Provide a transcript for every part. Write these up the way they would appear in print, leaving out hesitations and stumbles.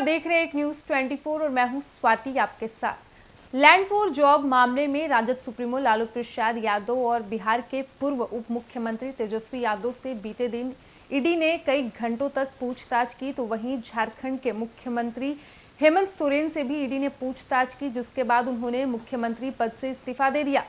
देख रहे हैं एक न्यूज 24 और मैं हूं स्वाति आपके साथ। लैंड फॉर जॉब मामले में राजद सुप्रीमो लालू प्रसाद यादव और बिहार के पूर्व उप मुख्यमंत्री तेजस्वी यादव से बीते दिन ईडी ने कई घंटों तक पूछताछ की, तो वहीं झारखंड के मुख्यमंत्री हेमंत सोरेन से भी ईडी ने पूछताछ की, जिसके बाद उन्होंने मुख्यमंत्री पद से इस्तीफा दे दिया।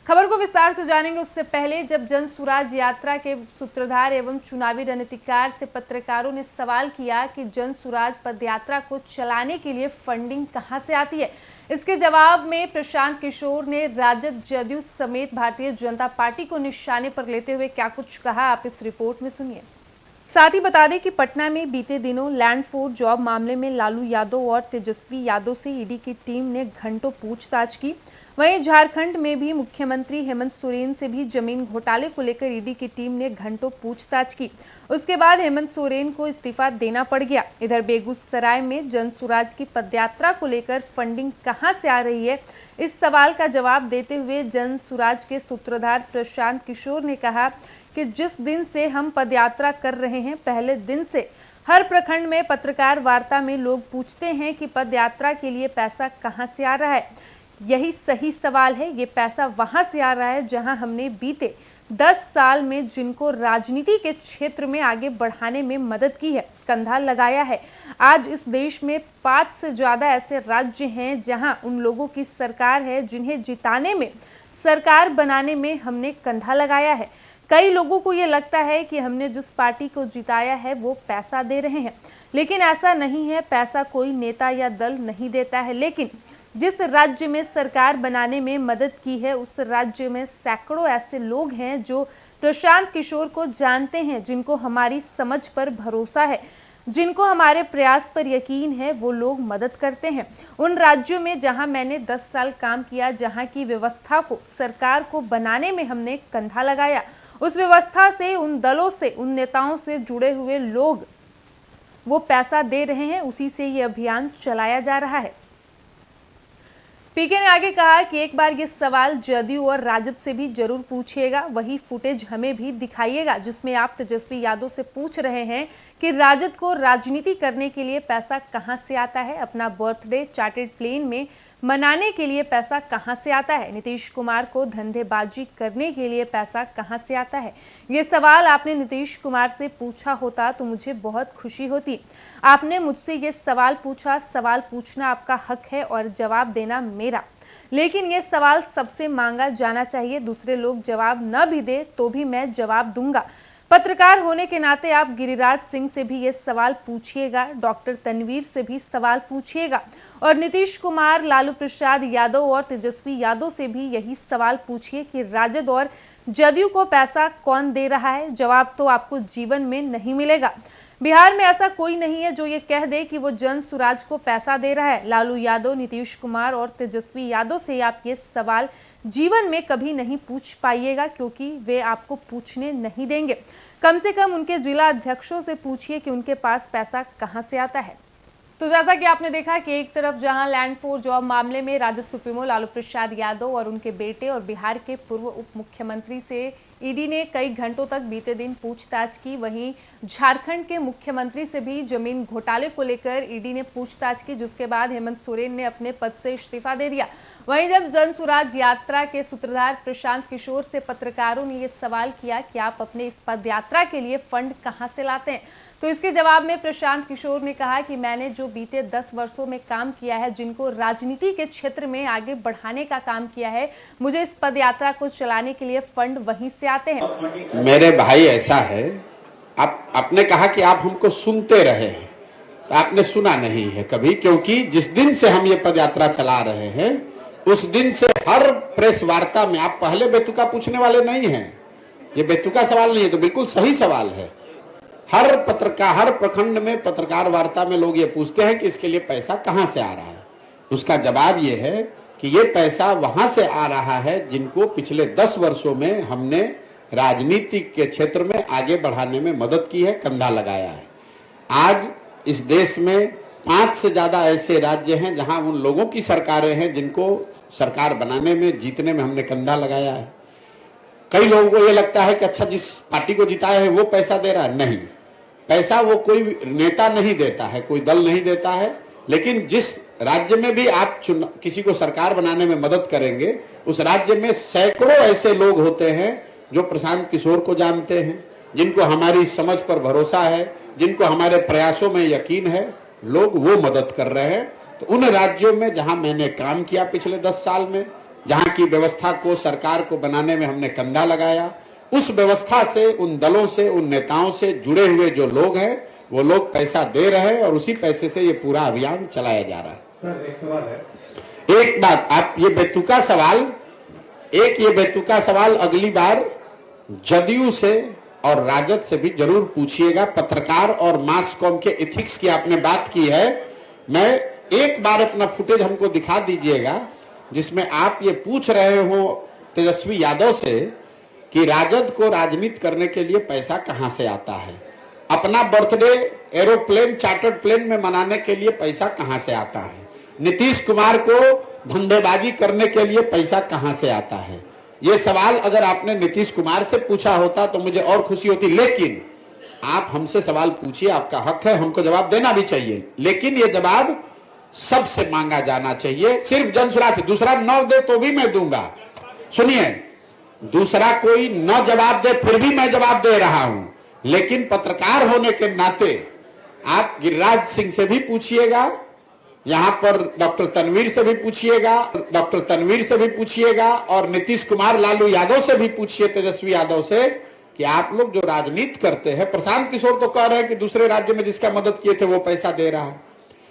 खबर को विस्तार से जानेंगे उससे पहले जब जन सुराज यात्रा के सूत्रधार एवं चुनावी रणनीतिकार से पत्रकारों ने सवाल किया कि जन सुराज पदयात्रा को चलाने के लिए फंडिंग कहां से आती है, इसके जवाब में प्रशांत किशोर ने राजद, जदयू समेत भारतीय जनता पार्टी को निशाने पर लेते हुए क्या कुछ कहा, आप इस रिपोर्ट में सुनिए। साथ ही बता दें कि पटना में बीते दिनों लैंड फॉर जॉब मामले में लालू यादव और तेजस्वी यादव से ईडी की टीम ने घंटों पूछताछ की। वहीं झारखंड में भी मुख्यमंत्री हेमंत सोरेन से भी जमीन घोटाले को लेकर ईडी की टीम ने घंटों पूछताछ की। उसके बाद हेमंत सोरेन को इस्तीफा देना पड़ गया। इधर बेगूसराय में जन सुराज की पदयात्रा को लेकर फंडिंग कहां से आ रही है, इस सवाल का जवाब देते हुए जन सुराज के सूत्रधार प्रशांत किशोर ने कहा कि जिस दिन से हम पदयात्रा कर रहे हैं, पहले दिन से हर प्रखंड में पत्रकार वार्ता में लोग पूछते हैं कि पदयात्रा के लिए पैसा कहां से आ रहा है। यही सही सवाल है। ये पैसा वहां से आ रहा है जहां हमने बीते 10 साल में जिनको राजनीति के क्षेत्र में आगे बढ़ाने में मदद की है, कंधा लगाया है। आज इस देश में 5 से ज्यादा ऐसे राज्य हैं जहां उन लोगों की सरकार है जिन्हें जिताने में, सरकार बनाने में हमने कंधा लगाया है। कई लोगों को ये लगता है कि हमने जिस पार्टी को जिताया है वो पैसा दे रहे हैं, लेकिन ऐसा नहीं है। पैसा कोई नेता या दल नहीं देता है, लेकिन जिस राज्य में सरकार बनाने में मदद की है उस राज्य में सैकड़ों ऐसे लोग हैं जो प्रशांत किशोर को जानते हैं, जिनको हमारी समझ पर भरोसा है, जिनको हमारे प्रयास पर यकीन है, वो लोग मदद करते हैं। उन राज्यों में जहां मैंने 10 साल काम किया, जहां की व्यवस्था को, सरकार को बनाने में हमने कंधा लगाया, उस व्यवस्था से, उन दलों से, उन नेताओं से जुड़े हुए लोग वो पैसा दे रहे हैं, उसी से ये अभियान चलाया जा रहा है। पीके ने आगे कहा कि एक बार ये सवाल जदयू और राजद से भी जरूर पूछिएगा, वही फुटेज हमें भी दिखाइएगा जिसमें आप तेजस्वी यादव से पूछ रहे हैं कि राजद को राजनीति करने के लिए पैसा कहां से आता है, अपना बर्थडे चार्टर्ड प्लेन में मनाने के लिए पैसा कहां से आता है, नीतीश कुमार को धंधेबाजी करने के लिए पैसा कहां से आता है। ये सवाल आपने नीतीश कुमार से पूछा होता तो मुझे बहुत खुशी होती। आपने मुझसे ये सवाल पूछा, सवाल पूछना आपका हक है और जवाब देना मेरा, लेकिन ये सवाल सबसे मांगा जाना चाहिए। दूसरे लोग जवाब न भी दे तो भी मैं जवाब दूंगा। पत्रकार होने के नाते आप गिरिराज सिंह से भी ये सवाल पूछिएगा, डॉक्टर तनवीर से भी सवाल पूछिएगा और नीतीश कुमार, लालू प्रसाद यादव और तेजस्वी यादव से भी यही सवाल पूछिए कि राजद और जदयू को पैसा कौन दे रहा है। जवाब तो आपको जीवन में नहीं मिलेगा। बिहार में ऐसा कोई नहीं है जो ये कह दे कि वो जन सुराज को पैसा दे रहा है। लालू यादव, नीतीश कुमार और तेजस्वी यादव से आप ये सवाल जीवन में कभी नहीं पूछ पाइएगा, क्योंकि वे आपको पूछने नहीं देंगे। कम से कम उनके जिला अध्यक्षों से पूछिए कि उनके पास पैसा कहां से आता है। तो जैसा कि आपने देखा कि एक तरफ जहां लैंड फॉर जॉब मामले में राजद सुप्रीमो लालू प्रसाद यादव और उनके बेटे और बिहार के पूर्व उप मुख्यमंत्री से ईडी ने कई घंटों तक बीते दिन पूछताछ की, वहीं झारखंड के मुख्यमंत्री से भी जमीन घोटाले को लेकर ईडी ने पूछताछ की, जिसके बाद हेमंत सोरेन ने अपने पद से इस्तीफा दे दिया। वहीं जब जन सुराज यात्रा के सूत्रधार प्रशांत किशोर से पत्रकारों ने यह सवाल किया कि आप अपने इस पद यात्रा के लिए फंड कहां से लाते हैं, तो इसके जवाब में प्रशांत किशोर ने कहा कि मैंने जो बीते 10 वर्षों में काम किया है, जिनको राजनीति के क्षेत्र में आगे बढ़ाने का काम किया है, मुझे इस पद यात्रा को चलाने के लिए फंड वहीं से आते हैं। मेरे भाई, ऐसा है, आपने कहा कि आप हमको सुनते रहे हैं, तो आपने सुना नहीं है कभी, क्योंकि जिस दिन से हम ये पद यात्रा चला रहे हैं उस दिन से हर प्रेस वार्ता में आप पहले बेतुका पूछने वाले नहीं हैं। ये बेतुका सवाल नहीं है, तो बिल्कुल सही सवाल है। हर प्रखंड में पत्रकार वार्ता में लोग ये पूछते हैं कि इसके लिए पैसा कहां से आ रहा है। उसका जवाब ये है कि ये पैसा वहां से आ रहा है जिनको पिछले 10 वर्षों में हमने राजनीति के क्षेत्र में आगे बढ़ाने में मदद की है, कंधा लगाया है। आज इस देश में 5 से ज्यादा ऐसे राज्य हैं जहां उन लोगों की सरकारें हैं जिनको सरकार बनाने में, जीतने में हमने कंधा लगाया है। कई लोगों को ये लगता है कि अच्छा, जिस पार्टी को जिताया है वो पैसा दे रहा है। नहीं, पैसा वो कोई नेता नहीं देता है, कोई दल नहीं देता है, लेकिन जिस राज्य में भी आप किसी को सरकार बनाने में मदद करेंगे, उस राज्य में सैकड़ों ऐसे लोग होते हैं जो प्रशांत किशोर को जानते हैं, जिनको हमारी समझ पर भरोसा है, जिनको हमारे प्रयासों में यकीन है, लोग वो मदद कर रहे हैं। तो उन राज्यों में जहां मैंने काम किया पिछले 10 साल में, जहां की व्यवस्था को, सरकार को बनाने में हमने कंधा लगाया, उस व्यवस्था से, उन दलों से, उन नेताओं से जुड़े हुए जो लोग हैं, वो लोग पैसा दे रहे हैं और उसी पैसे से ये पूरा अभियान चलाया जा रहा है। सर, एक सवाल है। एक बात, आप ये बेतुका सवाल अगली बार जदयू से और राजद से भी जरूर पूछिएगा। पत्रकार और मास कॉम के एथिक्स की आपने बात की है, मैं एक बार अपना फुटेज हमको दिखा दीजिएगा जिसमें आप ये पूछ रहे हो तेजस्वी यादव से कि राजद को राजनीति करने के लिए पैसा कहां से आता है, अपना बर्थडे एरोप्लेन, चार्टर्ड प्लेन में मनाने के लिए पैसा कहां से आता है, नीतीश कुमार को धंधेबाजी करने के लिए पैसा कहां से आता है। ये सवाल अगर आपने नीतीश कुमार से पूछा होता तो मुझे और खुशी होती, लेकिन आप हमसे सवाल पूछिए, आपका हक है, हमको जवाब देना भी चाहिए, लेकिन ये जवाब सबसे मांगा जाना चाहिए, सिर्फ जनसुराज से। दूसरा न दे तो भी मैं दूंगा। सुनिए, दूसरा कोई न जवाब दे फिर भी मैं जवाब दे रहा हूं, लेकिन पत्रकार होने के नाते आप गिरिराज सिंह से भी पूछिएगा, यहां पर डॉक्टर तनवीर से भी पूछिएगा और नीतीश कुमार, लालू यादव से भी पूछिए, तेजस्वी यादव से, कि आप लोग जो राजनीति करते हैं, प्रशांत किशोर तो कह रहे हैं कि दूसरे राज्य में जिसका मदद किए थे वो पैसा दे रहा है,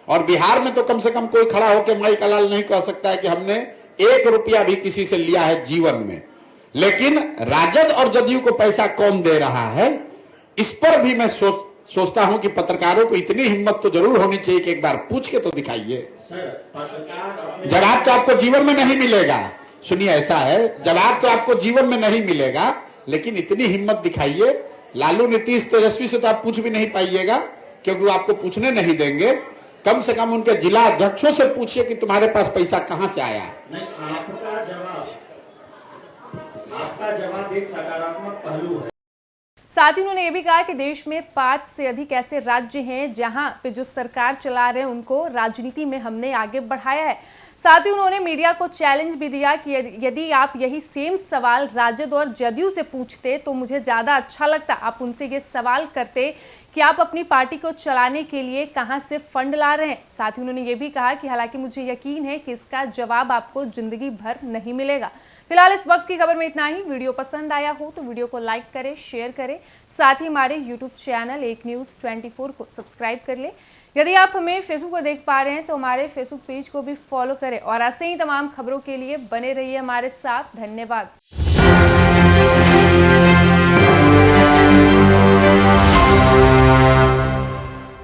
और बिहार में तो कम से कम कोई खड़ा होकर माई का लाल नहीं कह सकता है कि हमने 1 रुपया भी किसी से लिया है जीवन में। लेकिन राजद और जदयू को पैसा कौन दे रहा है, इस पर भी मैं सोचता हूं कि पत्रकारों को इतनी हिम्मत तो जरूर होनी चाहिए कि एक बार पूछ के तो दिखाइए। जवाब तो आपको जीवन में नहीं मिलेगा, सुनिए, ऐसा है, जवाब तो आपको जीवन में नहीं मिलेगा, लेकिन इतनी हिम्मत दिखाइए। लालू, नीतीश, तेजस्वी से तो आप पूछ भी नहीं पाइएगा क्योंकि वो आपको पूछने नहीं देंगे। कम से कम उनके जिला अध्यक्षों से पूछिए कि तुम्हारे पास पैसा कहां से आया। आपका जवाब एक सकारात्मक पहलू है। साथ ही उन्होंने ये भी कहा कि देश में 5 से अधिक ऐसे राज्य हैं जहां पे जो सरकार चला रहे हैं उनको राजनीति में हमने आगे बढ़ाया है। साथ ही उन्होंने मीडिया को चैलेंज भी दिया कि यदि आप यही सेम सवाल राजद और जदयू से पूछते तो मुझे ज़्यादा अच्छा लगता। आप उनसे ये सवाल करते कि आप अपनी पार्टी को चलाने के लिए कहां से फंड ला रहे हैं। साथ ही उन्होंने ये भी कहा कि हालांकि मुझे यकीन है कि इसका जवाब आपको जिंदगी भर नहीं मिलेगा। फिलहाल इस वक्त की खबर में इतना ही। वीडियो पसंद आया हो तो वीडियो को लाइक करें, शेयर करें, साथ ही हमारे यूट्यूब चैनल एक न्यूज़ 24 को सब्सक्राइब कर लें। यदि आप हमें फेसबुक पर देख पा रहे हैं तो हमारे फेसबुक पेज को भी फॉलो करें और ऐसे ही तमाम खबरों के लिए बने रहिए हमारे साथ। धन्यवाद।